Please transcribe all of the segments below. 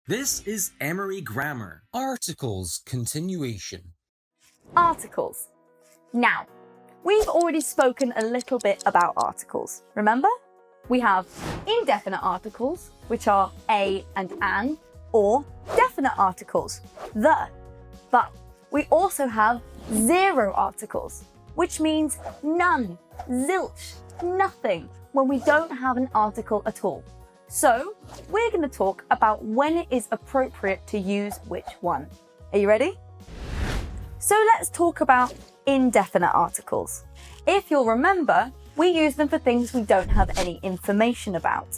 This is Emery Grammar. Articles continuation. Articles. Now, we've already spoken a little bit about articles. Remember? We have indefinite articles, which are a and an, or definite articles, the. But we also have zero articles, which means none, zilch, nothing, when we don't have an article at all. So, we're going to talk about when it is appropriate to use which one. Are you ready? So let's talk about indefinite articles. If you'll remember, we use them for things we don't have any information about.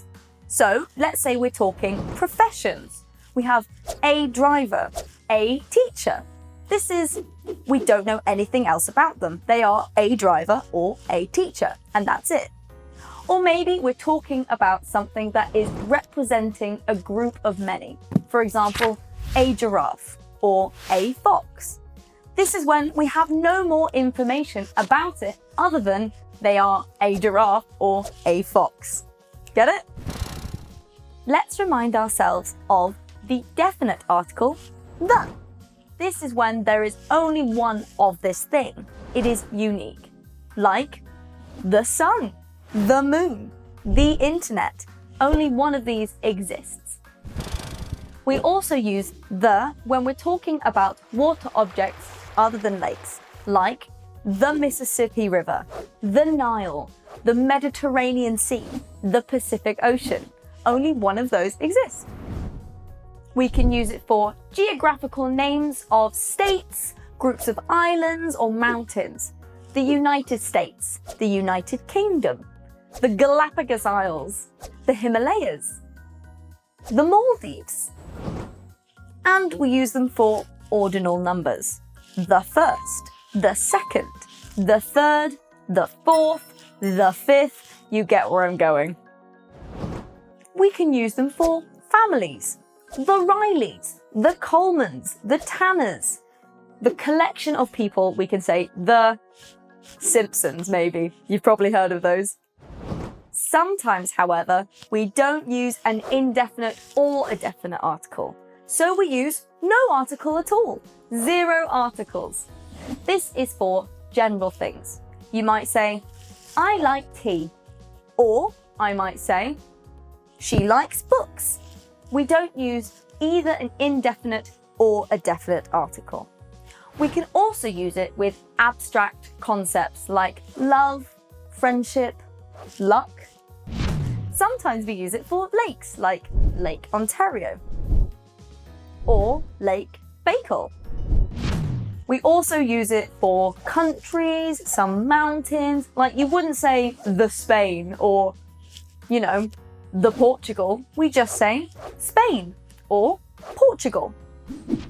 So let's say we're talking professions. We have a driver, a teacher. This is, we don't know anything else about them. They are a driver or a teacher, and that's it. Or maybe we're talking about something that is representing a group of many. For example, a giraffe or a fox. This is when we have no more information about it other than they are a giraffe or a fox. Get it? Let's remind ourselves of the definite article, the. This is when there is only one of this thing. It is unique. Like the sun, the moon, the internet. Only one of these exists. We also use the when we're talking about water objects other than lakes, like the Mississippi River, the Nile, the Mediterranean Sea, the Pacific Ocean. Only one of those exists. We can use it for geographical names of states, groups of islands or mountains. The United States, the United Kingdom, the Galapagos Isles, the Himalayas, the Maldives. And we use them for ordinal numbers. The first, the second, the third, the fourth, the fifth. You get where I'm going. We can use them for families. The Rileys, the Colemans, the Tanners. The collection of people, we can say the Simpsons, maybe. You've probably heard of those. Sometimes, however, we don't use an indefinite or a definite article. So we use no article at all. Zero articles. This is for general things. You might say, I like tea. Or I might say, she likes books. We don't use either an indefinite or a definite article. We can also use it with abstract concepts like love, friendship, luck. Sometimes we use it for lakes like Lake Ontario or Lake Baikal. We also use it for countries, some mountains, like you wouldn't say the Spain or, the Portugal. We just say Spain or Portugal.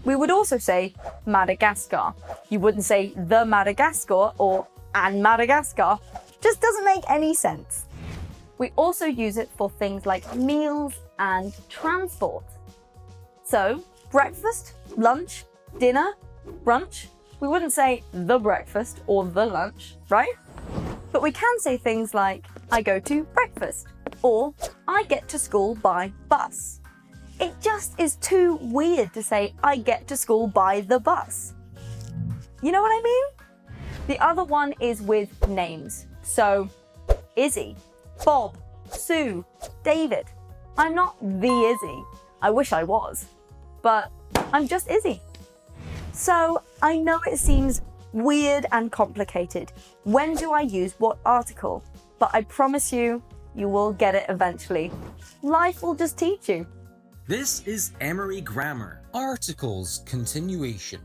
We would also say Madagascar. You wouldn't say the Madagascar or an Madagascar. Just doesn't make any sense. We also use it for things like meals and transport. So, breakfast, lunch, dinner, brunch. We wouldn't say the breakfast or the lunch, right? But we can say things like, I go to breakfast, or I get to school by bus. It just is too weird to say, I get to school by the bus. You know what I mean? The other one is with names. So, Izzy, Bob, Sue, David. I'm not the Izzy. I wish I was. But I'm just Izzy. So, I know it seems weird and complicated. When do I use what article? But I promise you, you will get it eventually. Life will just teach you. This is Emery Grammar. Articles continuation.